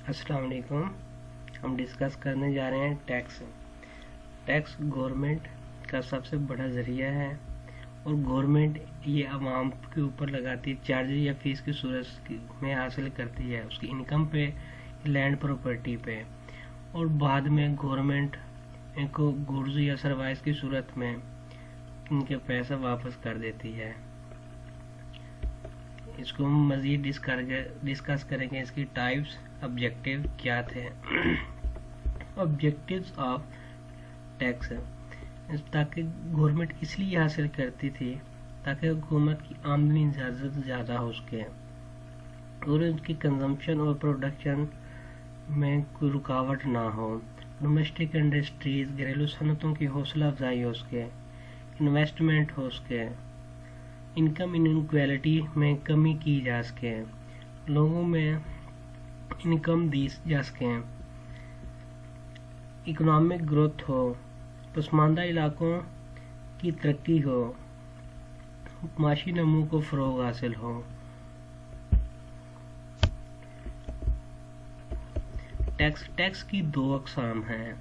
अस्सलाम वालेकुम। हम डिस्कस करने जा रहे हैं टैक्स। टैक्स गवर्नमेंट का सबसे बड़ा ज़रिया है और गवर्नमेंट ये आवाम के ऊपर लगाती है, चार्ज या फीस की सूरत में हासिल करती है उसकी इनकम पे, लैंड प्रॉपर्टी पे, और बाद में गवर्नमेंट इनको गुड्स या सर्विस की सूरत में इनके पैसा वापस कर देती है। इसको हम मज़ीद डिस्कस करेंगे। इसकी टाइप्स, ऑब्जेक्टिव क्या थे। ऑब्जेक्टिव्स ऑफ टैक्स, ताकि गवर्नमेंट इसलिए हासिल करती थी ताकि हुकूमत की आमदनी ज़्यादा हो सके और उनकी कंजम्पशन और प्रोडक्शन में कोई रुकावट ना हो। डोमेस्टिक इंडस्ट्रीज, घरेलू सनतों की हौसला अफजाई हो सके, इन्वेस्टमेंट हो सके, इनकम इनइक्वालिटी में कमी की जा सके, लोगों में इनकम दी जा सके, इकोनॉमिक ग्रोथ हो, पसमानदा इलाकों की तरक्की हो, माशी नमू को फ़रोग हासिल हो। टैक्स की दो अक़साम हैं,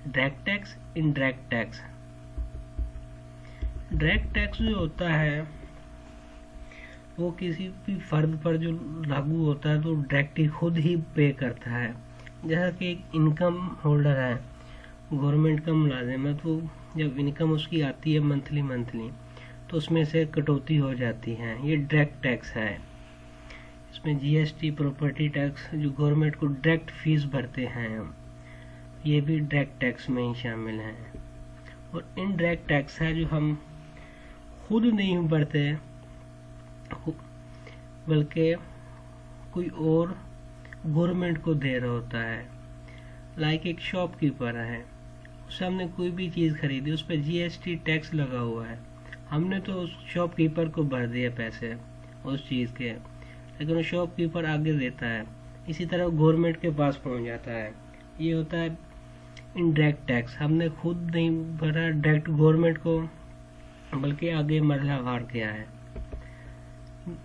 direct tax, indirect tax. Direct tax जो होता है वो किसी भी फर्द पर जो लागू होता है तो डायरेक्टली खुद ही पे करता है। जैसा कि एक इनकम होल्डर है, गवर्नमेंट का मुलाजिम है, तो जब इनकम उसकी आती है मंथली तो उसमें से कटौती हो जाती है, ये डायरेक्ट टैक्स है। इसमें जीएसटी, प्रॉपर्टी टैक्स जो गवर्नमेंट को डायरेक्ट फीस भरते हैं, ये भी डायरेक्ट टैक्स में ही शामिल हैं। और इनडायरेक्ट टैक्स है जो हम खुद नहीं भरते बल्कि कोई और गवर्नमेंट को दे रहा होता है। लाइक एक शॉपकीपर है, उससे हमने कोई भी चीज़ खरीदी, उस पर जीएसटी टैक्स लगा हुआ है, हमने तो उस शॉपकीपर को भर दिया पैसे उस चीज़ के, लेकिन वो शॉपकीपर आगे देता है, इसी तरह गवर्नमेंट के पास पहुंच जाता है। ये होता है इनडायरेक्ट टैक्स, हमने खुद नहीं भरा डायरेक्ट गवर्नमेंट को बल्कि आगे मरला वार किया है।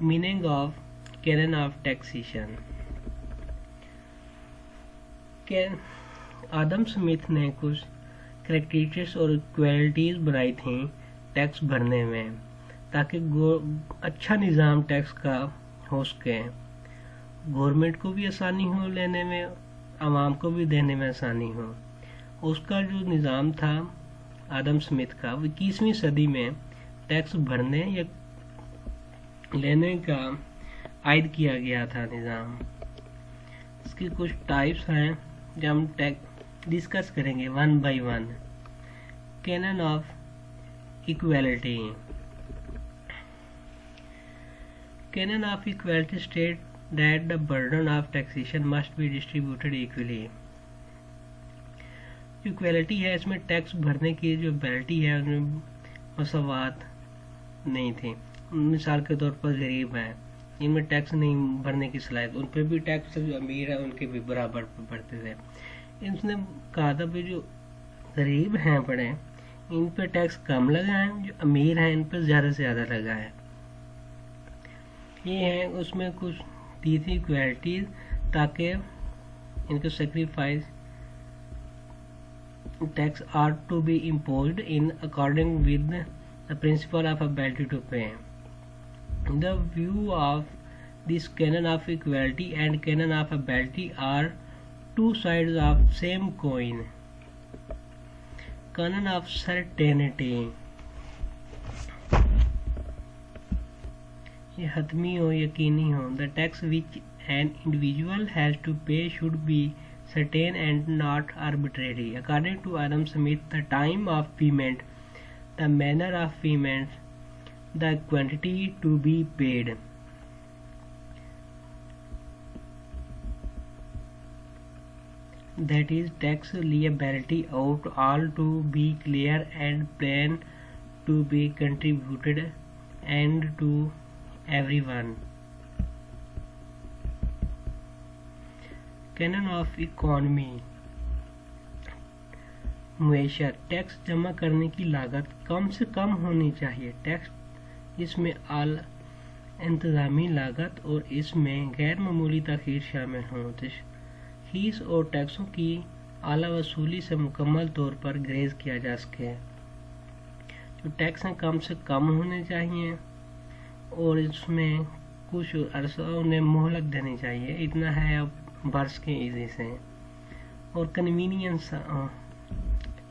Meaning of canon of taxation. Adam Smith ने कुछ कैरेक्टरिस्टिक्स और क्वालिटीज बनाई थी टैक्स भरने में, ताकि अच्छा निज़ाम टैक्स का हो सके, गवर्नमेंट को भी आसानी हो लेने में, आवाम को भी देने में आसानी हो। उसका जो निज़ाम था आदम स्मिथ का, वो 21वीं सदी में टैक्स भरने या लेने का आयद किया गया था निज़ाम। इसकी कुछ टाइप्स हैं जो हम टैक्स डिस्कस करेंगे one by one. Canon of equality. Canon of equality state that the burden of taxation must be distributed equally. Equality है, इसमें टैक्स भरने की जो इक्वालिटी है उसमें मसवात नहीं थी। मिसाल के तौर पर गरीब हैं, इनमें टैक्स नहीं भरने की सलाहियत, उन पर भी टैक्स, जो अमीर है उनके भी बराबर भरते थे। इसने कहा था कि जो गरीब हैं बड़े, इन पर टैक्स कम लगाएं, जो अमीर हैं इन पर ज़्यादा से ज़्यादा लगाएं। ये है उसमें कुछ दी थी क्वालिटीज, ताकि इनको sacrifice tax are to be imposed in according with the principle of ability to pay. The view of this canon of equality and canon of ability are two sides of same coin. Canon of certainty, ये हतमी हो, यकीनी हो। The tax which an individual has to pay should be certain and not arbitrary. According to Adam Smith, the time of payment, the manner of payment, the quantity to be paid. That is, tax liability ought all to be clear and plain, to be contributed and to everyone. Canon of economy. मुआशरत, tax जमा करने की लागत कम से कम होनी चाहिए। Tax इसमें इंतज़ामी लागत और इसमें गैर मामूली ताख़ीर शामिल हों। फीस और टैक्सों की आला वसूली से मुकम्मल तौर पर ग्रेज किया जा सके। जो टैक्स हैं कम से कम होने चाहिए और इसमें कुछ अरसा उन्हें मोहलत देनी चाहिए, इतना है अब भर के ईजी से। और कन्वीनियंस,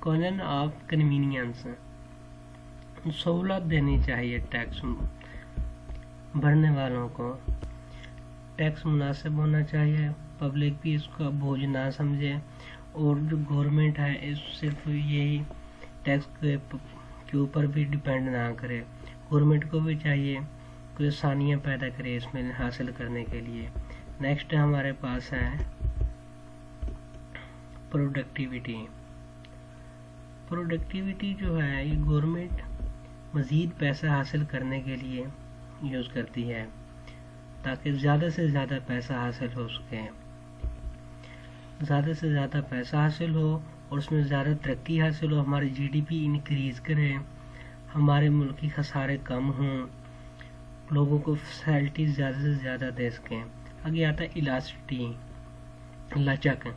कॉलन ऑफ कन्वीनियंस, सहूलत देनी चाहिए टैक्स भरने वालों को। टैक्स मुनासिब होना चाहिए, पब्लिक भी इसका बोझ ना समझे, और जो गवर्नमेंट है इस सिर्फ यही टैक्स के ऊपर भी डिपेंड ना करे। गवर्नमेंट को भी चाहिए कुछ आसानियाँ पैदा करे इसमें हासिल करने के लिए। नेक्स्ट हमारे पास है प्रोडक्टिविटी। प्रोडक्टिविटी जो है ये गवर्नमेंट मज़ीद पैसा हासिल करने के लिए यूज़ करती है ताकि ज़्यादा से ज़्यादा पैसा हासिल हो सके, ज़्यादा से ज़्यादा पैसा हासिल हो और उसमें ज़्यादा तरक्की हासिल हो, हमारी जीडीपी इंक्रीज़ करे, हमारे मुल्क की खसारे कम हों, लोगों को फैसिलिटीज़ ज़्यादा से ज़्यादा दे सकें। आगे आता है इलास्टिसिटी, लचक।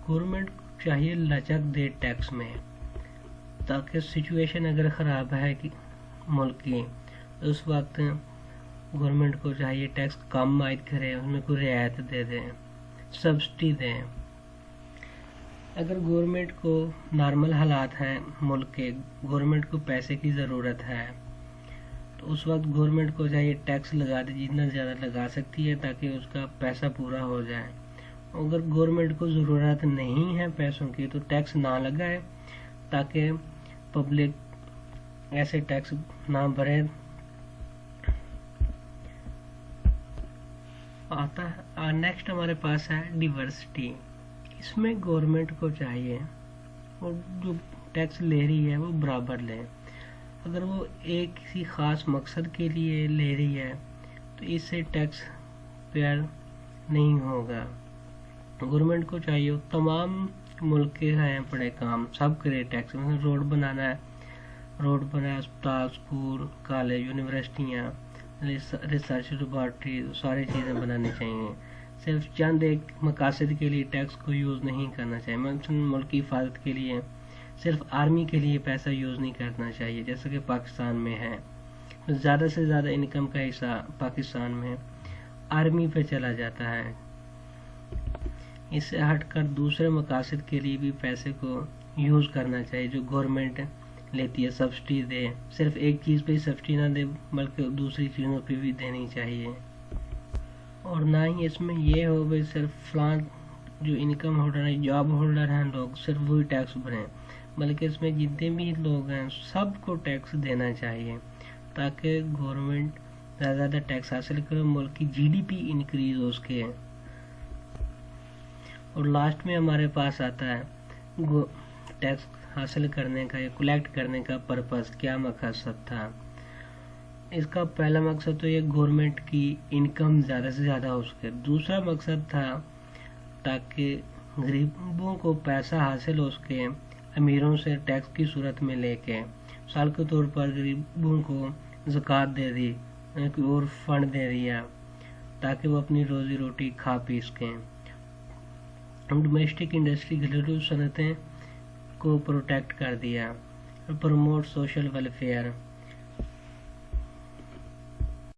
गवर्नमेंट को चाहिए लचक दे टैक्स में, ताकि सिचुएशन अगर ख़राब है कि मुल्क की तो उस वक्त गवर्नमेंट को चाहिए टैक्स कम आयद करे, उसमें कोई रियायत दे दें, सब्सिडी दें। अगर गवर्नमेंट को नॉर्मल हालात हैं मुल्क के, गवर्नमेंट को पैसे की ज़रूरत है, तो उस वक्त गवर्नमेंट को चाहिए टैक्स लगा दे, जितना ज़्यादा लगा सकती है ताकि उसका पैसा पूरा हो जाए। अगर गवर्नमेंट को ज़रूरत नहीं है पैसों की तो टैक्स ना लगाए, ताकि पब्लिक ऐसे टैक्स ना भरे। आता है नेक्स्ट हमारे पास है डिवर्सिटी। इसमें गवर्नमेंट को चाहिए और जो टैक्स ले रही है वो बराबर ले। अगर वो एक किसी ख़ास मकसद के लिए ले रही है तो इससे टैक्स फेयर नहीं होगा। गवर्नमेंट को चाहिए तमाम मुल्क के हैं बड़े काम सब करे टैक्स, में रोड बनाना है, रोड बनाए, अस्पताल, स्कूल, कॉलेज, यूनिवर्सिटियाँ, रिसर्च लेबॉर्ट्री, सारी चीज़ें बनानी चाहिए। सिर्फ चंद एक मकासद के लिए टैक्स को यूज़ नहीं करना चाहिए। मतलब मुल्क की हिफाजत के लिए सिर्फ आर्मी के लिए पैसा यूज़ नहीं करना चाहिए, जैसे कि पाकिस्तान में है। ज़्यादा से ज़्यादा इनकम का हिस्सा पाकिस्तान में आर्मी पे चला जाता है। इससे हटकर दूसरे मकासद के लिए भी पैसे को यूज़ करना चाहिए जो गवर्नमेंट लेती है, सब्सिडी दे। सिर्फ एक चीज़ पे सब्सिडी ना दे बल्कि दूसरी चीज़ों पे भी देनी चाहिए। और ना ही इसमें ये हो भाई सिर्फ फलान जो इनकम होल्डर है, जॉब होल्डर हैं लोग, सिर्फ वही टैक्स भरें, बल्कि इसमें जितने भी लोग हैं सबको टैक्स देना चाहिए ताकि गवर्नमेंट ज़्यादा ज़्यादा टैक्स हासिल करे, मुल्क की जीडीपी इंक्रीज हो सके। और लास्ट में हमारे पास आता है टैक्स हासिल करने का या कलेक्ट करने का पर्पस, क्या मकसद था। इसका पहला मकसद तो ये गवर्नमेंट की इनकम ज़्यादा से ज़्यादा हो सके। दूसरा मकसद था ताकि गरीबों को पैसा हासिल हो सके, अमीरों से टैक्स की सूरत में लेके साल के तौर पर गरीबों को ज़कात दे दी और फंड दे दिया ताकि वो अपनी रोज़ी रोटी खा पी सकें। डोमेस्टिक इंडस्ट्री, घरेलू सनतें को प्रोटेक्ट कर दिया। Promote social welfare,